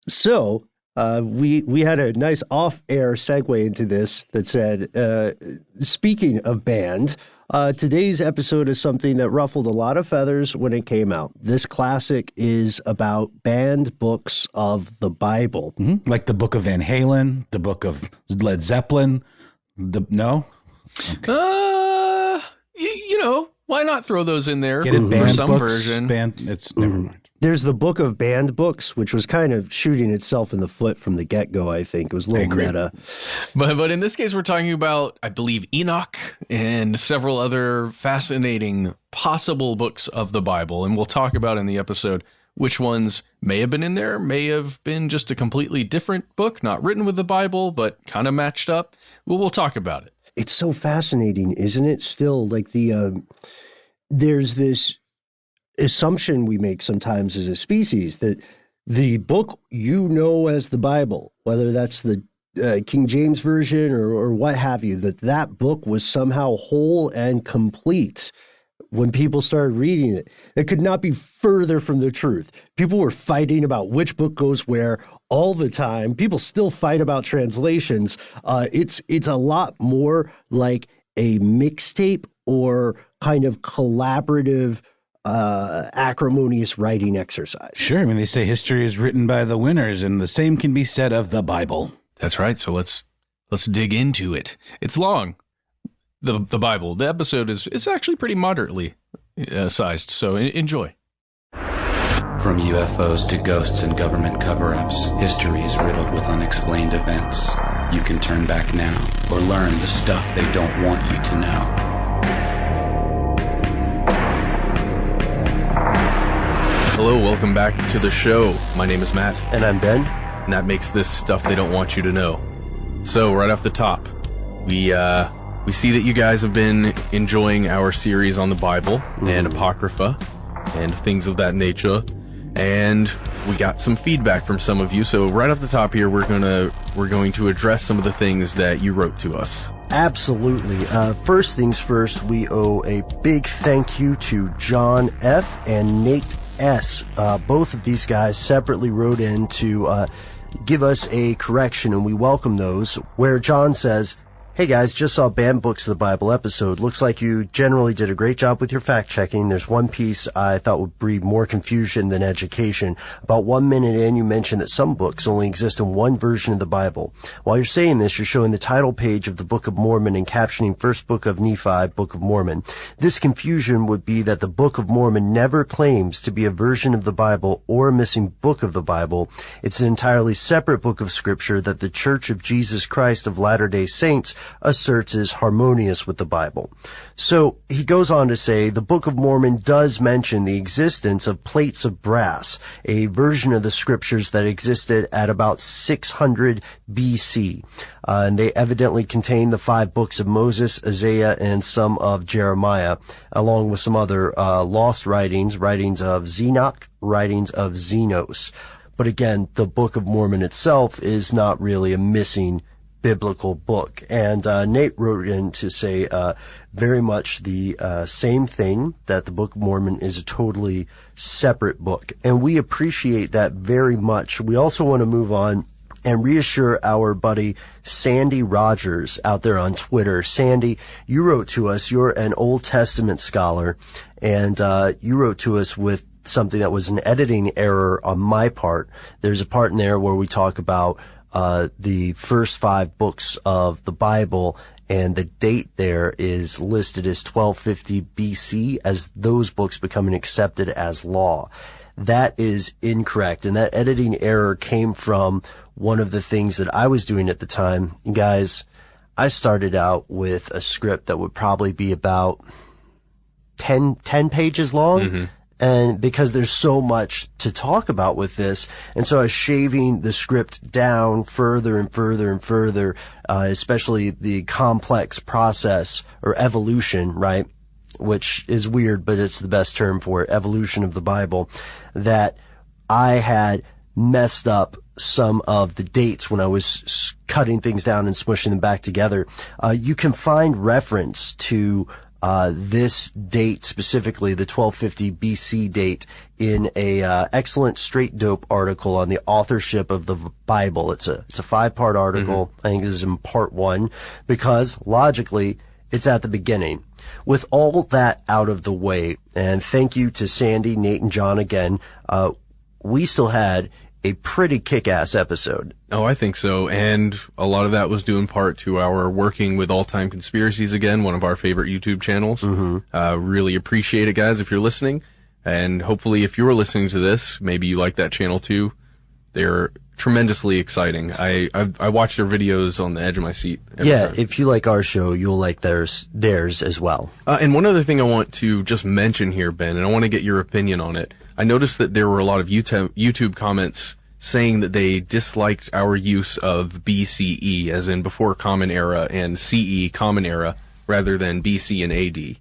So we had a nice off-air segue into this that said, speaking of banned, today's episode is something that ruffled a lot of feathers when it came out. This classic is about banned books of the Bible. Mm-hmm. Like the Book of Van Halen, the Book of Led Zeppelin. No? Okay. You know, why not throw those in there for some books, version? Never mind. There's the Book of Banned Books, which was kind of shooting itself in the foot from the get-go, I think. It was a little meta. But in this case, we're talking about, I believe, Enoch and several other fascinating possible books of the Bible. And we'll talk about in the episode which ones may have been in there, may have been just a completely different book, not written with the Bible, but kind of matched up. Well, we'll talk about it. It's so fascinating, isn't it? Still, like there's this assumption we make sometimes as a species that the book as the Bible, whether that's the King James Version or what have you, that book was somehow whole and complete when people started reading it. It could not be further from the truth. People were fighting about which book goes where all the time. People still fight about translations. It's a lot more like a mixtape or kind of collaborative acrimonious writing exercise. Sure. I mean, they say history is written by the winners, and the same can be said of the Bible. That's right. So let's dig into it. It's long. The Bible. The episode is actually pretty moderately sized. So enjoy. From UFOs to ghosts and government cover-ups, history is riddled with unexplained events. You can turn back now or learn the stuff they don't want you to know. Hello, welcome back to the show. My name is Matt. And I'm Ben. And that makes this stuff they don't want you to know. So, right off the top, we see that you guys have been enjoying our series on the Bible and Apocrypha and things of that nature. And we got some feedback from some of you. So, right off the top here, we're going to address some of the things that you wrote to us. Absolutely. First things first, we owe a big thank you to John F. and Nate S. Both of these guys separately wrote in to give us a correction, and we welcome those, where John says, "Hey guys, just saw Banned Books of the Bible episode. Looks like you generally did a great job with your fact checking. There's one piece I thought would breed more confusion than education. About 1 minute in, you mentioned that some books only exist in one version of the Bible. While you're saying this, you're showing the title page of the Book of Mormon and captioning First Book of Nephi, Book of Mormon. This confusion would be that the Book of Mormon never claims to be a version of the Bible or a missing book of the Bible. It's an entirely separate book of Scripture that the Church of Jesus Christ of Latter-day Saints asserts is harmonious with the Bible." So he goes on to say the Book of Mormon does mention the existence of plates of brass, a version of the scriptures that existed at about 600 BC. And they evidently contain the 5 books of Moses, Isaiah, and some of Jeremiah, along with some other lost writings of Zenoch, writings of Zenos. But again, the Book of Mormon itself is not really a missing biblical book. And Nate wrote in to say very much the same thing, that the Book of Mormon is a totally separate book. And we appreciate that very much. We also want to move on and reassure our buddy Sandy Rogers out there on Twitter. Sandy, you wrote to us. You're an Old Testament scholar, and you wrote to us with something that was an editing error on my part. There's a part in there where we talk about the first 5 books of the Bible, and the date there is listed as 1250 BC as those books becoming accepted as law. That is incorrect, and that editing error came from one of the things that I was doing at the time. And guys, I started out with a script that would probably be about 10 pages long. Mm-hmm. And because there's so much to talk about with this, and so I was shaving the script down further and further and further, especially the complex process or evolution, right? Which is weird, but it's the best term for it, evolution of the Bible, that I had messed up some of the dates when I was cutting things down and smushing them back together. You can find reference to this date specifically, the 1250 BC date, in a excellent Straight Dope article on the authorship of the Bible. It's a 5-part article. I think this is in part 1, because logically it's at the beginning. With all that out of the way, and thank you to Sandy, Nate, and John again, we still had a pretty kick-ass episode. Oh, I think so. And a lot of that was due in part to our working with All-Time Conspiracies again, one of our favorite YouTube channels. Really appreciate it, guys, if you're listening. And hopefully if you're listening to this, maybe you like that channel too. They're tremendously exciting. I watch their videos on the edge of my seat every time. If you like our show, you'll like theirs as well. And one other thing I want to just mention here, Ben, and I want to get your opinion on it. I noticed that there were a lot of YouTube comments saying that they disliked our use of BCE, as in before Common Era, and CE, Common Era, rather than BC and AD.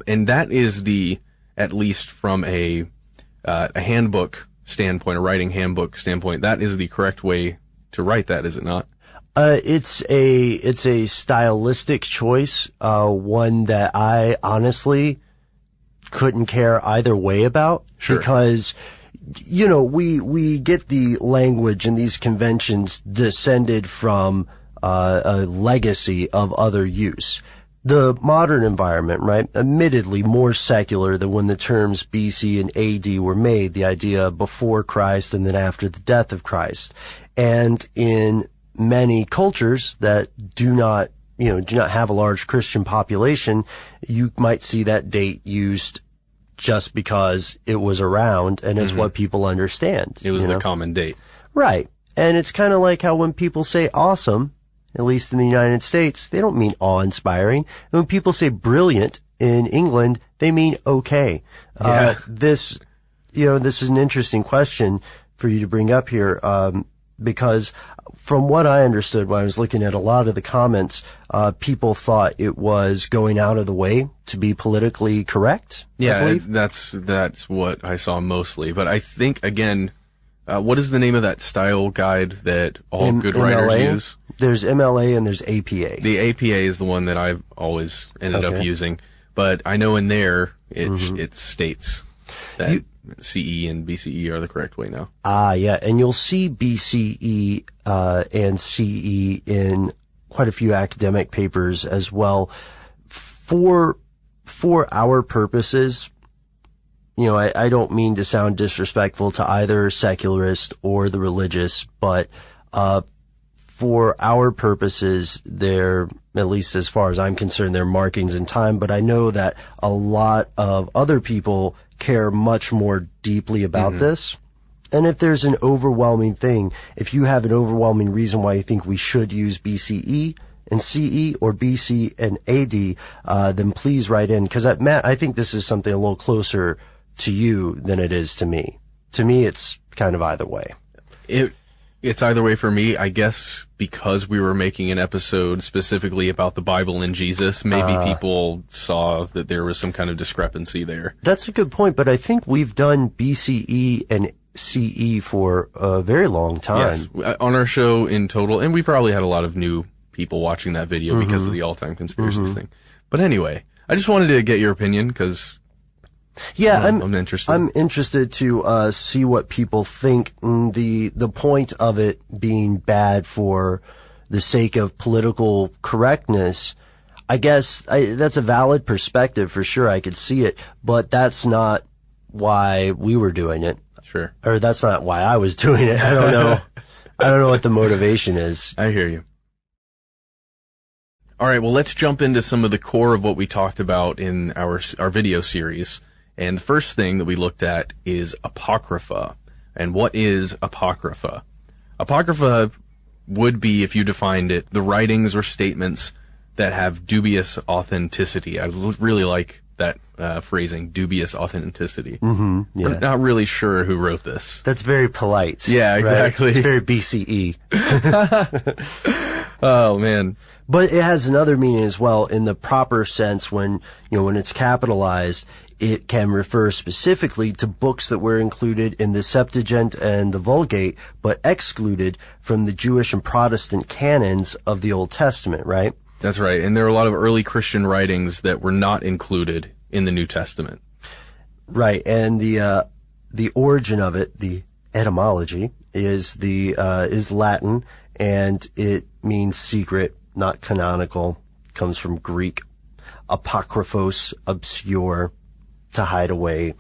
And that is at least from a handbook standpoint, a writing handbook standpoint, that is the correct way to write that, is it not? It's a stylistic choice, one that I honestly couldn't care either way about. Sure. Because, we get the language and these conventions descended from a legacy of other use. The modern environment, right, admittedly more secular than when the terms BC and AD were made, the idea before Christ and then after the death of Christ. And in many cultures that do not have a large Christian population, you might see that date used just because it was around and it's what people understand. It was the common date. Right. And it's kind of like how when people say awesome, at least in the United States, they don't mean awe-inspiring. And when people say brilliant in England, they mean okay. Yeah. This is an interesting question for you to bring up here, because from what I understood when I was looking at a lot of the comments, people thought it was going out of the way to be politically correct. Yeah, that's what I saw mostly. But I think, again, what is the name of that style guide that all good writers use? There's MLA and there's APA. The APA is the one that I've always ended up using. But I know in there, it states that CE and BCE are the correct way now. Yeah. And you'll see BCE and CE in quite a few academic papers as well. For our purposes, I don't mean to sound disrespectful to either secularist or the religious, but for our purposes, they're, at least as far as I'm concerned, they're markings in time. But I know that a lot of other people care much more deeply about this. And if there's an overwhelming thing, if you have an overwhelming reason why you think we should use BCE and CE or BC and AD, then please write in. Because, Matt, I think this is something a little closer to you than it is to me. To me, it's kind of either way. It's either way for me, I guess, because we were making an episode specifically about the Bible and Jesus. Maybe people saw that there was some kind of discrepancy there. That's a good point, but I think we've done BCE and CE for a very long time. Yes, on our show in total, and we probably had a lot of new people watching that video because of the all-time conspiracies thing. But anyway, I just wanted to get your opinion because... Yeah, I'm interested. I'm interested to see what people think. The point of it being bad for the sake of political correctness, I guess that's a valid perspective for sure. I could see it, but that's not why we were doing it. Sure. Or that's not why I was doing it. I don't know. I don't know what the motivation is. I hear you. All right, well, let's jump into some of the core of what we talked about in our video series. And the first thing that we looked at is Apocrypha. And what is Apocrypha? Apocrypha would be, if you defined it, the writings or statements that have dubious authenticity. I really like that phrasing, dubious authenticity. Yeah. We're not really sure who wrote this. That's very polite. Yeah, exactly. Right? It's very BCE. Oh, man. But it has another meaning as well in the proper sense when it's capitalized. It can refer specifically to books that were included in the Septuagint and the Vulgate, but excluded from the Jewish and Protestant canons of the Old Testament, right? That's right. And there are a lot of early Christian writings that were not included in the New Testament. Right. And the origin of it, the etymology, is Latin, and it means secret, not canonical. Comes from Greek. Apocryphos, obscure, to hide away.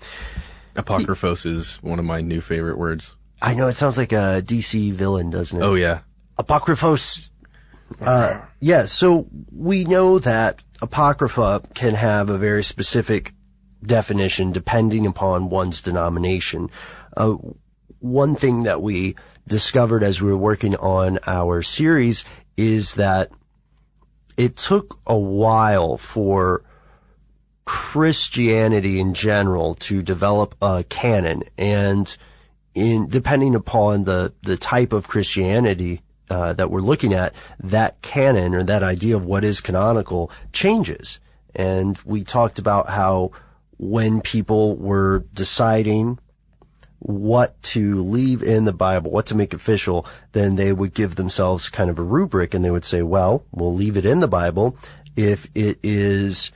Apocryphos is one of my new favorite words. I know, it sounds like a DC villain, doesn't it? Oh, yeah. Apocryphos. Yeah, so we know that Apocrypha can have a very specific definition depending upon one's denomination. One thing that we discovered as we were working on our series is that it took a while for Christianity in general to develop a canon, and depending upon the type of Christianity that we're looking at, that canon or that idea of what is canonical changes. And we talked about how when people were deciding what to leave in the Bible, what to make official, then they would give themselves kind of a rubric, and they would say, well, we'll leave it in the Bible if it is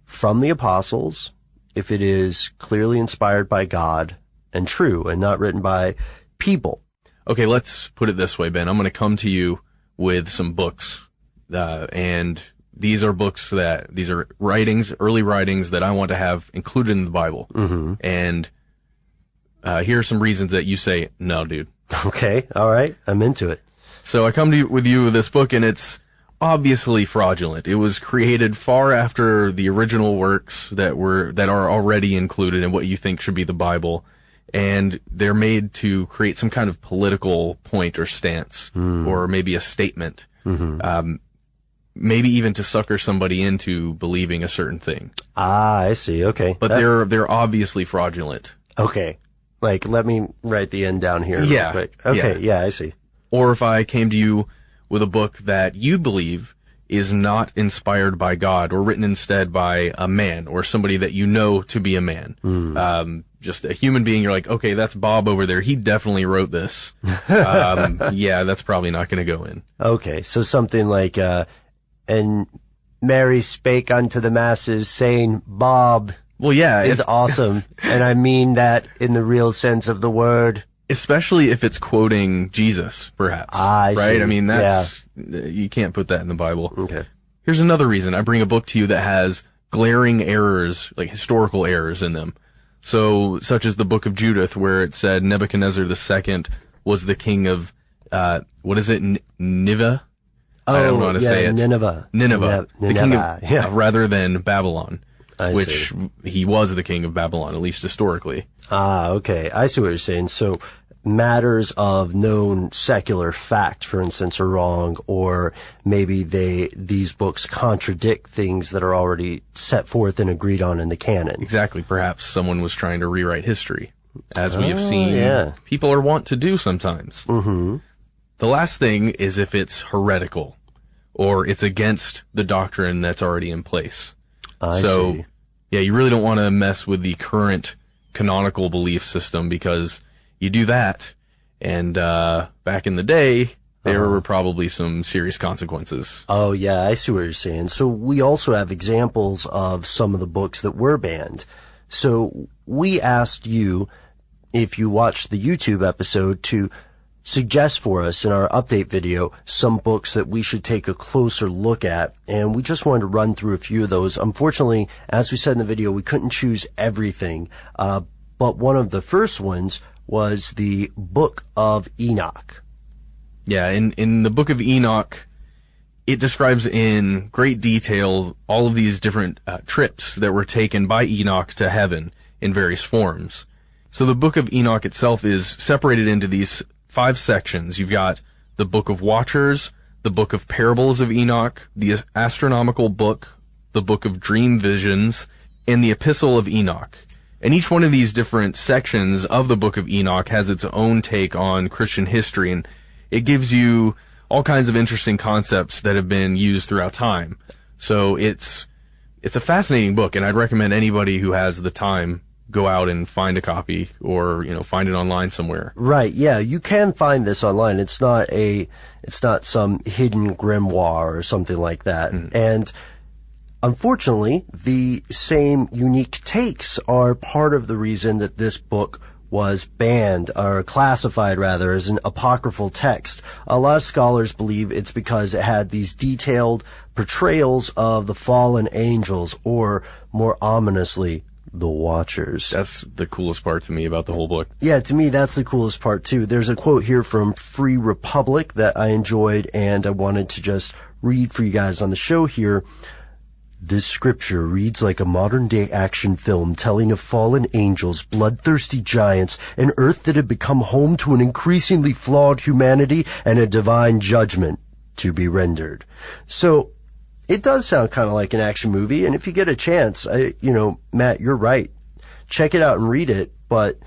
from the apostles, if it is clearly inspired by God and true and not written by people. Okay, let's put it this way, Ben. I'm going to come to you with some books, and these are these are writings, early writings that I want to have included in the Bible. Mm-hmm. And here are some reasons that you say, no, dude. Okay, all right, I'm into it. So I come with you with this book, and it's obviously fraudulent. It was created far after the original works that are already included in what you think should be the Bible. And they're made to create some kind of political point or stance, or maybe a statement, maybe even to sucker somebody into believing a certain thing. Ah, I see. Okay, but they're obviously fraudulent. Okay, like let me write the end down here. Yeah. Real quick. Okay. Yeah, I see. Or if I came to you with a book that you believe is not inspired by God or written instead by a man or somebody that you know to be a man. Just a human being, you're like, okay, that's Bob over there. He definitely wrote this. Yeah, that's probably not going to go in. Okay, so something like, and Mary spake unto the masses saying, Bob is awesome. And I mean that in the real sense of the word. Especially if it's quoting Jesus, perhaps. I right? see. I mean, you can't put that in the Bible. Okay. Here's another reason. I bring a book to you that has glaring errors, like historical errors in them. So, such as the Book of Judas, where it said Nebuchadnezzar II was the king of, Nineveh? I don't know how to say it. Nineveh. The king of, rather than Babylon, which see. He was the king of Babylon, at least historically. Ah, okay. I see what you're saying. So, matters of known secular fact, for instance, are wrong, or maybe these books contradict things that are already set forth and agreed on in the canon. Exactly. Perhaps someone was trying to rewrite history, as we have seen people are wont to do sometimes. Mm-hmm. The last thing is if it's heretical, or it's against the doctrine that's already in place. I see. Yeah, you really don't want to mess with the current canonical belief system, because you do that, and back in the day, there were probably some serious consequences. Oh, yeah, I see what you're saying. So we also have examples of some of the books that were banned. So we asked you, if you watched the YouTube episode, to suggest for us in our update video some books that we should take a closer look at, and we just wanted to run through a few of those. Unfortunately, as we said in the video, we couldn't choose everything, but one of the first ones was the Book of Enoch. Yeah, in the Book of Enoch, it describes in great detail all of these different trips that were taken by Enoch to heaven in various forms. So the Book of Enoch itself is separated into these 5 sections. You've got the Book of Watchers, the Book of Parables of Enoch, the Astronomical Book, the Book of Dream Visions, and the Epistle of Enoch. And each one of these different sections of the Book of Enoch has its own take on Christian history, and it gives you all kinds of interesting concepts that have been used throughout time. So it's a fascinating book, and I'd recommend anybody who has the time go out and find a copy or, find it online somewhere. Right. Yeah. You can find this online. It's not some hidden grimoire or something like that. Mm. And unfortunately, the same unique takes are part of the reason that this book was banned, or classified rather, as an apocryphal text. A lot of scholars believe it's because it had these detailed portrayals of the fallen angels, or more ominously, the Watchers. That's the coolest part to me about the whole book. Yeah, to me, that's the coolest part too. There's a quote here from Free Republic that I enjoyed, and I wanted to just read for you guys on the show here. This scripture reads like a modern-day action film telling of fallen angels, bloodthirsty giants, an earth that had become home to an increasingly flawed humanity, and a divine judgment to be rendered. So, it does sound kind of like an action movie, and if you get a chance, Matt, you're right. Check it out and read it, but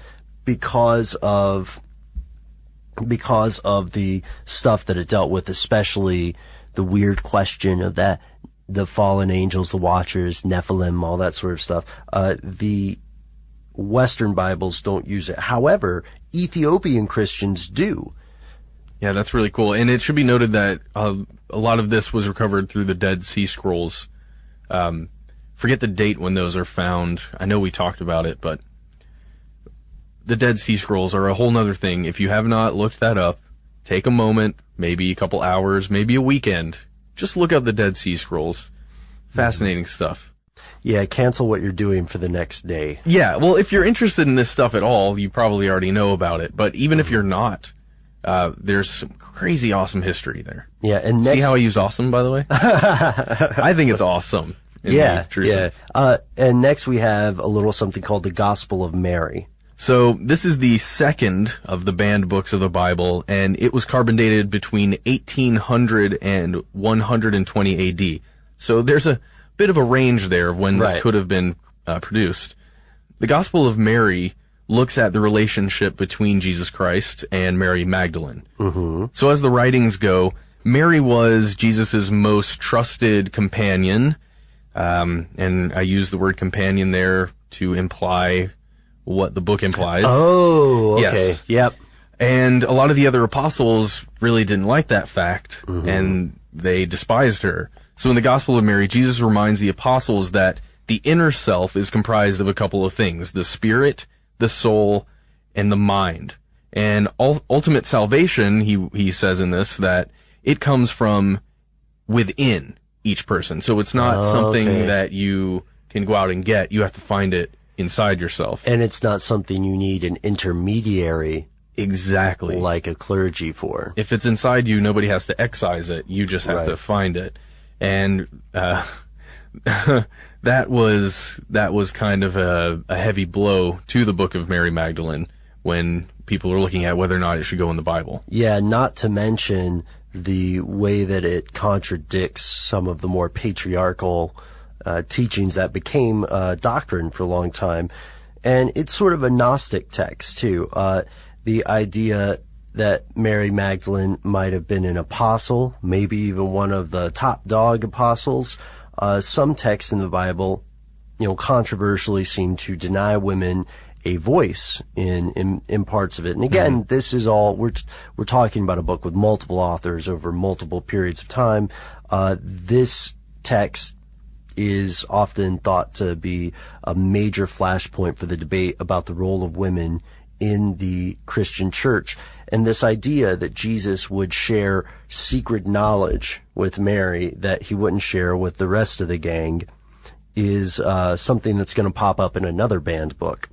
because of the stuff that it dealt with, especially the weird question of that, the fallen angels, the Watchers, Nephilim, all that sort of stuff. The Western Bibles don't use it. However, Ethiopian Christians do. Yeah, that's really cool. And it should be noted that a lot of this was recovered through the Dead Sea Scrolls. Forget the date when those are found. I know we talked about it, but the Dead Sea Scrolls are a whole nother thing. If you have not looked that up, take a moment, maybe a couple hours, maybe a weekend. Just look up the Dead Sea Scrolls. Fascinating stuff. Yeah, cancel what you're doing for the next day. Yeah, well, if you're interested in this stuff at all, you probably already know about it. But even if you're not, there's some crazy awesome history there. Yeah, and see how I used awesome, by the way? I think it's awesome. Yeah. And next we have a little something called the Gospel of Mary. So this is the second of the banned books of the Bible, and it was carbon dated between 1800 and 120 AD. So there's a bit of a range there of when this could have been produced. The Gospel of Mary looks at the relationship between Jesus Christ and Mary Magdalene. Mm-hmm. So as the writings go, Mary was Jesus' most trusted companion, and I use the word companion there to imply what the book implies. Oh, okay. Yes. Yep. And a lot of the other apostles really didn't like that fact, and they despised her. So in the Gospel of Mary, Jesus reminds the apostles that the inner self is comprised of a couple of things: the spirit, the soul, and the mind. And ultimate salvation, he says in this, that it comes from within each person. So it's not something that you can go out and get. You have to find it inside yourself. And it's not something you need an intermediary, exactly, like a clergy for. If it's inside you, nobody has to excise it. You just have to find it. And that was kind of a heavy blow to the Book of Mary Magdalene when people are looking at whether or not it should go in the Bible. Yeah, not to mention the way that it contradicts some of the more patriarchal teachings that became doctrine for a long time. And it's sort of a Gnostic text, too. The idea that Mary Magdalene might have been an apostle, maybe even one of the top dog apostles. Some texts in the Bible, controversially seem to deny women a voice in parts of it. And again, this is all, we're talking about a book with multiple authors over multiple periods of time. This text is often thought to be a major flashpoint for the debate about the role of women in the Christian church. And this idea that Jesus would share secret knowledge with Mary that he wouldn't share with the rest of the gang is something that's going to pop up in another banned book.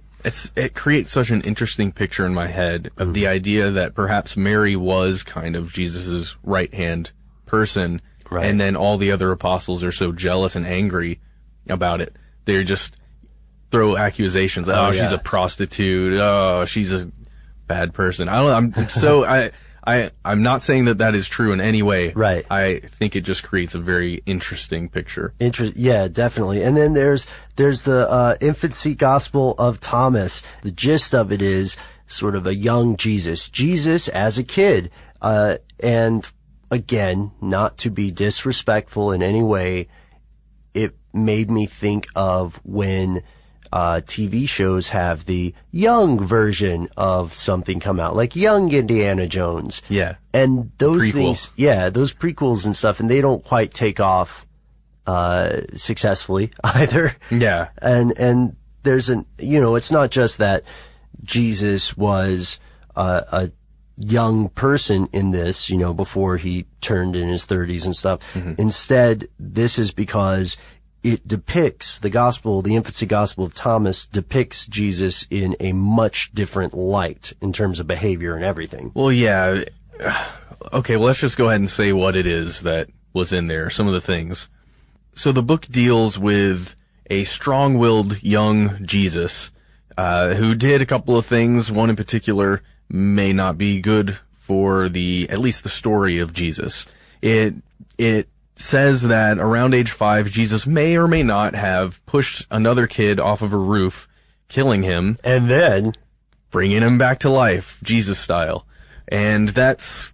It creates such an interesting picture in my head of the idea that perhaps Mary was kind of Jesus's right-hand person. Right. And then all the other apostles are so jealous and angry about it. They just throw accusations. She's a prostitute. Oh, she's a bad person. I'm not saying that is true in any way. Right. I think it just creates a very interesting picture. Yeah, definitely. And then there's the Infancy Gospel of Thomas. The gist of it is sort of a young Jesus as a kid, and again, not to be disrespectful in any way, it made me think of when TV shows have the young version of something come out, like young Indiana Jones. Yeah. And those things, those prequels and stuff, and they don't quite take off successfully either. Yeah. And there's it's not just that Jesus was a young person in this, before he turned in his 30s and stuff. Mm-hmm. Instead, this is because it depicts the Infancy Gospel of Thomas depicts Jesus in a much different light in terms of behavior and everything. Well, yeah. Okay, well, let's just go ahead and say what it is that was in there, some of the things. So the book deals with a strong-willed young Jesus, who did a couple of things. One in particular may not be good for at least the story of Jesus. It says that around age 5, Jesus may or may not have pushed another kid off of a roof, killing him. And then bringing him back to life, Jesus style. And that's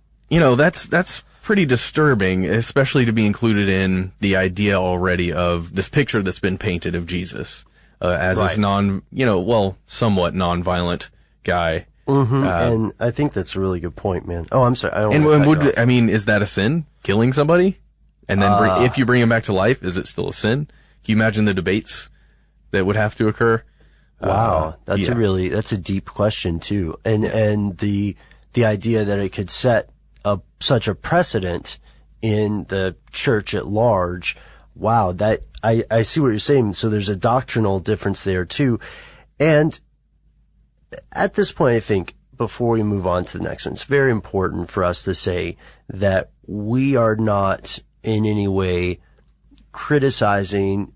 pretty disturbing, especially to be included in the idea already of this picture that's been painted of Jesus, as this somewhat non-violent guy. Mm-hmm. And I think that's a really good point, man. Oh, I'm sorry. Is that a sin? Killing somebody? And then if you bring him back to life, is it still a sin? Can you imagine the debates that would have to occur? Wow. That's a deep question too. And the idea that it could set such a precedent in the church at large. Wow. That, I see what you're saying. So there's a doctrinal difference there too. And at this point, I think, before we move on to the next one, it's very important for us to say that we are not in any way criticizing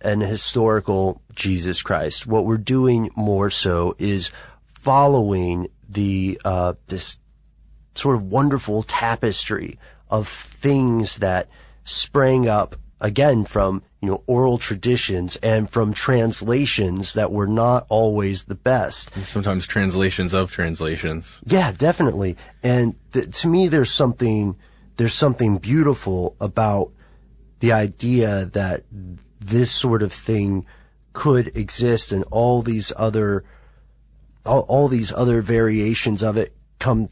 an historical Jesus Christ. What we're doing more so is following this sort of wonderful tapestry of things that sprang up, again, from oral traditions and from translations that were not always the best. And sometimes translations of translations. Yeah, definitely. And to me, there's something beautiful about the idea that this sort of thing could exist, and all these other variations of it come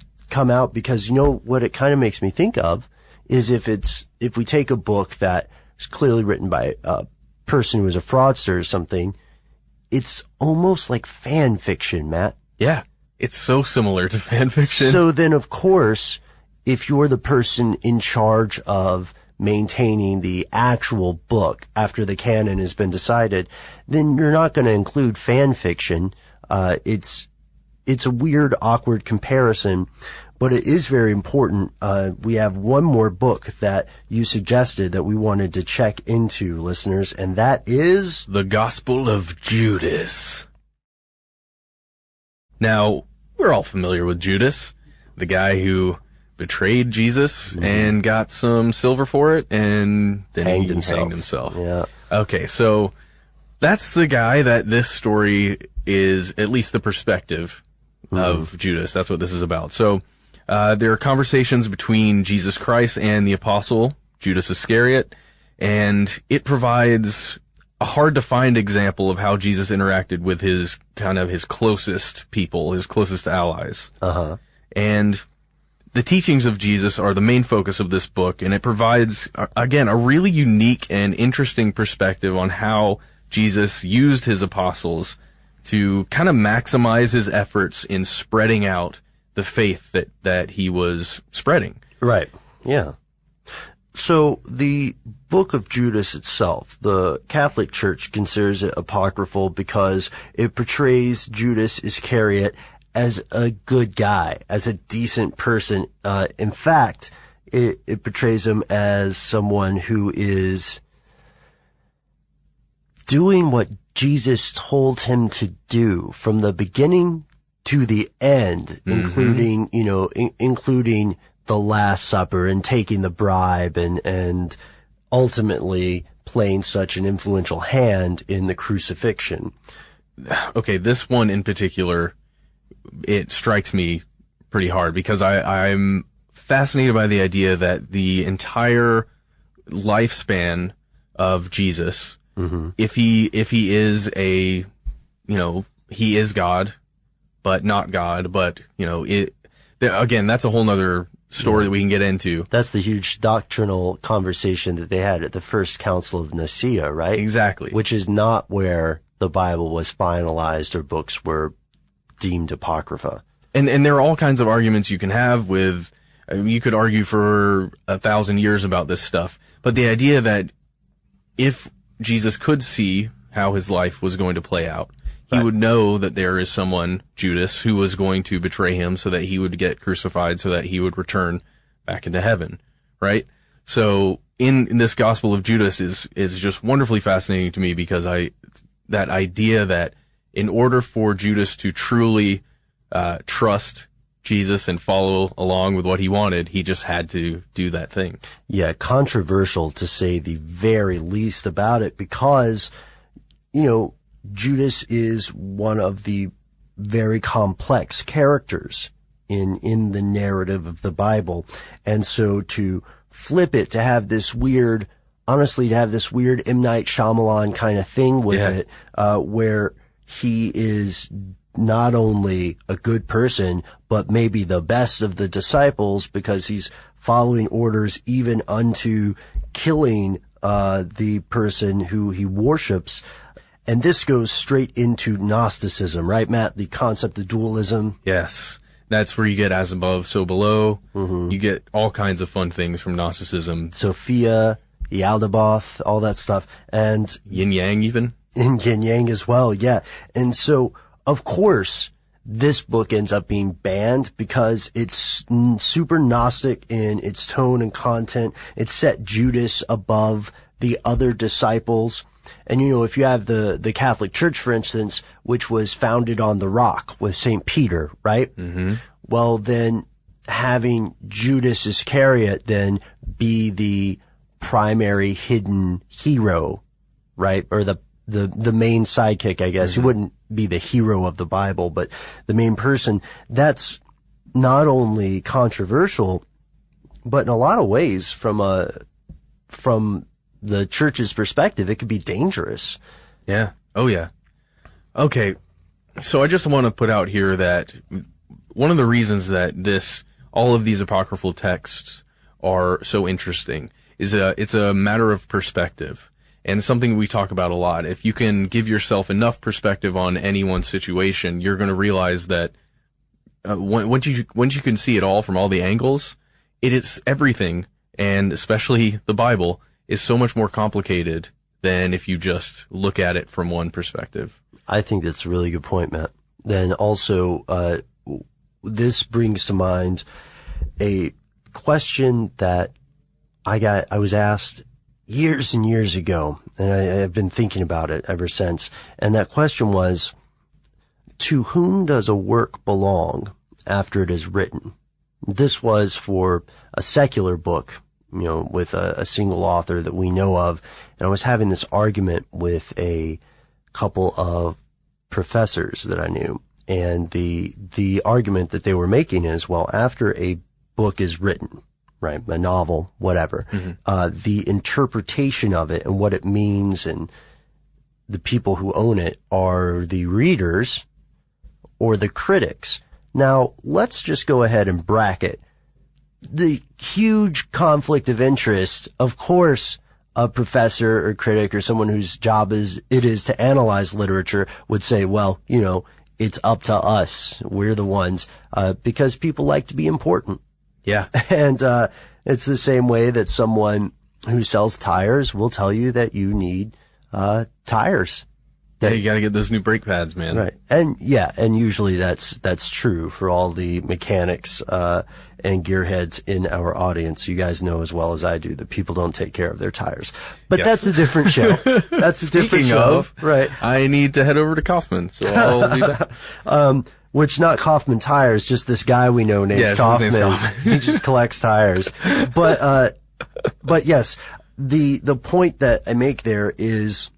out, because what it kind of makes me think of is if we take a book that is clearly written by a person who was a fraudster or something, it's almost like fan fiction, Matt. Yeah, it's so similar to fan fiction. So then, of course, if you're the person in charge of maintaining the actual book after the canon has been decided, then you're not going to include fan fiction. It's a weird, awkward comparison, but it is very important. We have one more book that you suggested that we wanted to check into, listeners, and that is the Gospel of Judas. Now, we're all familiar with Judas, the guy who betrayed Jesus and got some silver for it, and then hanged himself. Yeah. Okay, so that's the guy that this story is, at least the perspective of Judas. That's what this is about. So there are conversations between Jesus Christ and the apostle Judas Iscariot, and it provides a hard-to-find example of how Jesus interacted with his closest people, his closest allies. Uh-huh. And the teachings of Jesus are the main focus of this book, and it provides, again, a really unique and interesting perspective on how Jesus used his apostles to kind of maximize his efforts in spreading out the faith that he was spreading. Right. Yeah. So the Book of Judas itself, the Catholic Church considers it apocryphal because it portrays Judas Iscariot as a good guy, as a decent person. In fact, it portrays him as someone who is doing what Jesus told him to do from the beginning to the end, including the Last Supper and taking the bribe and ultimately playing such an influential hand in the crucifixion. Okay, this one in particular, it strikes me pretty hard because I'm fascinated by the idea that the entire lifespan of Jesus, if he is a he is God, but not God. But, again, that's a whole nother story that we can get into. That's the huge doctrinal conversation that they had at the First Council of Nicaea, right? Exactly. Which is not where the Bible was finalized or books were deemed Apocrypha. And there are all kinds of arguments you can have with, you could argue for 1,000 years about this stuff. But the idea that if Jesus could see how his life was going to play out, he would know that there is someone, Judas, who was going to betray him so that he would get crucified so that he would return back into heaven, right? So in this Gospel of Judas is just wonderfully fascinating to me because that idea that in order for Judas to truly trust Jesus and follow along with what he wanted, he just had to do that thing. Yeah, controversial to say the very least about it because, Judas is one of the very complex characters in the narrative of the Bible. And so to flip it, to have this weird M. Night Shyamalan kind of thing with it, where he is not only a good person, but maybe the best of the disciples because he's following orders even unto killing the person who he worships. And this goes straight into Gnosticism, right, Matt? The concept of dualism. Yes. That's where you get as above, so below. Mm-hmm. You get all kinds of fun things from Gnosticism. Sophia, Yaldabaoth, all that stuff. And yin yang even. In yin yang as well, yeah. And so, of course, this book ends up being banned because it's super Gnostic in its tone and content. It set Judas above the other disciples. And, if you have the Catholic Church, for instance, which was founded on the rock with St. Peter, right? Mm-hmm. Well, then having Judas Iscariot then be the primary hidden hero, right? Or the main sidekick, I guess. Mm-hmm. He wouldn't be the hero of the Bible, but the main person. That's not only controversial, but in a lot of ways from the church's perspective, it could be dangerous. Yeah. Oh, yeah. Okay. So I just want to put out here that one of the reasons that all of these apocryphal texts are so interesting is it's a matter of perspective and something we talk about a lot. If you can give yourself enough perspective on any one situation, you're going to realize that once you can see it all from all the angles, it is everything, and especially the Bible, is so much more complicated than if you just look at it from one perspective. I think that's a really good point, Matt. Then also, this brings to mind a question that I was asked years and years ago, and I've been thinking about it ever since. And that question was, to whom does a work belong after it is written? This was for a secular book, with a single author that we know of. And I was having this argument with a couple of professors that I knew. And the argument that they were making is, well, after a book is written, right, a novel, whatever, mm-hmm. The interpretation of it and what it means and the people who own it are the readers or the critics. Now, let's just go ahead and bracket the huge conflict of interest. Of course, a professor or critic or someone whose job it is to analyze literature would say, well, it's up to us. We're the ones, because people like to be important. Yeah. And, it's the same way that someone who sells tires will tell you that you need, tires. Yeah, you gotta get those new brake pads, man. Right. And usually that's true for all the mechanics, and gearheads in our audience. You guys know as well as I do that people don't take care of their tires. But yes. That's a different show. That's a different show. Right. I need to head over to Kaufman, so I'll be back. Which not Kaufman Tires, just this guy we know named Kaufman. He just collects tires. But yes, the point that I make there is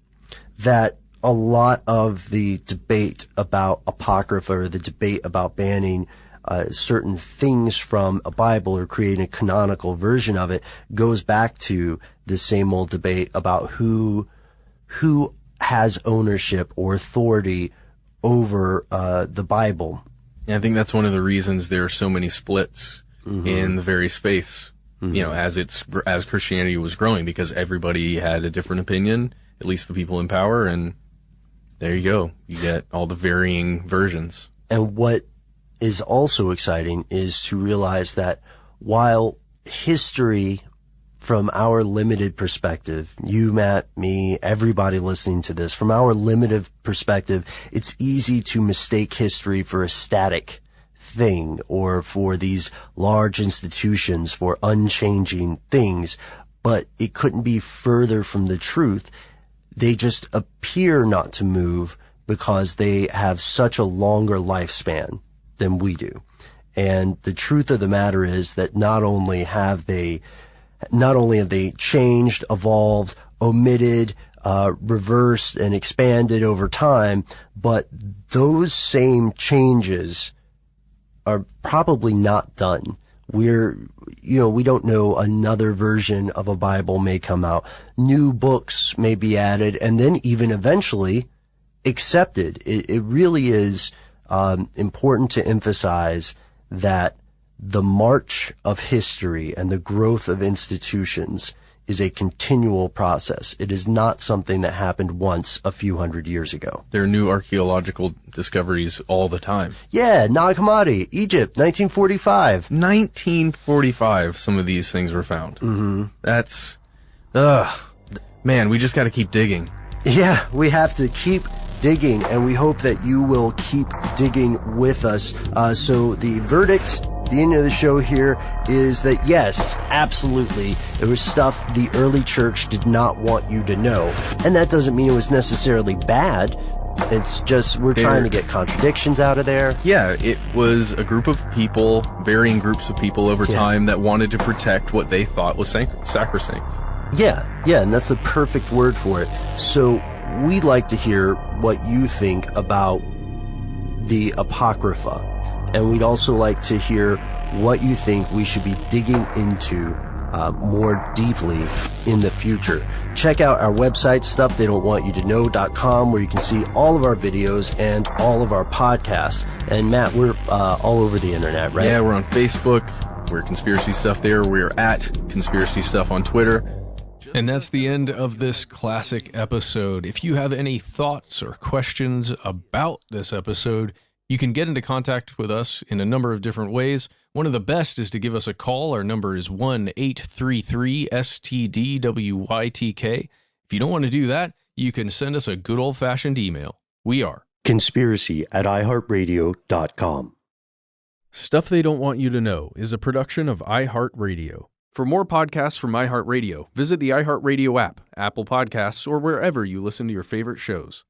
that a lot of the debate about Apocrypha, or the debate about banning certain things from a Bible or creating a canonical version of it, goes back to the same old debate about who has ownership or authority over the Bible. And I think that's one of the reasons there are so many splits in the various faiths, as Christianity was growing, because everybody had a different opinion, at least the people in power, and there you go. You get all the varying versions. And what is also exciting is to realize that while history, from our limited perspective, you, Matt, me, everybody listening to this, from our limited perspective, it's easy to mistake history for a static thing or for these large institutions for unchanging things, but it couldn't be further from the truth. They just appear not to move because they have such a longer lifespan than we do. And the truth of the matter is that not only have they changed, evolved, omitted, reversed, and expanded over time, but those same changes are probably not done. We don't know, another version of a Bible may come out. New books may be added, and then even eventually accepted. It really is important to emphasize that the march of history and the growth of institutions is a continual process. It is not something that happened once a few hundred years ago. There are new archaeological discoveries all the time. Yeah, Nag Hammadi, Egypt, 1945. 1945, some of these things were found. Mm-hmm. That's, man, we just got to keep digging. Yeah, we have to keep digging, and we hope that you will keep digging with us. So the verdict, the end of the show here, is that yes, absolutely, there was stuff the early church did not want you to know. And that doesn't mean it was necessarily bad. It's just we're trying to get contradictions out of there. Yeah, it was a group of people, varying groups of people over time that wanted to protect what they thought was sacrosanct. Yeah, and that's the perfect word for it. So we'd like to hear what you think about the Apocrypha. And we'd also like to hear what you think we should be digging into more deeply in the future. Check out our website, stufftheydon'twantyoutoKnow.com, where you can see all of our videos and all of our podcasts. And Matt, we're all over the internet, right? Yeah, we're on Facebook. We're Conspiracy Stuff there. We're at Conspiracy Stuff on Twitter. And that's the end of this classic episode. If you have any thoughts or questions about this episode, you can get into contact with us in a number of different ways. One of the best is to give us a call. Our number is 1-833-STDWYTK. If you don't want to do that, you can send us a good old-fashioned email. We are conspiracy@iHeartRadio.com. Stuff They Don't Want You to Know is a production of iHeartRadio. For more podcasts from iHeartRadio, visit the iHeartRadio app, Apple Podcasts, or wherever you listen to your favorite shows.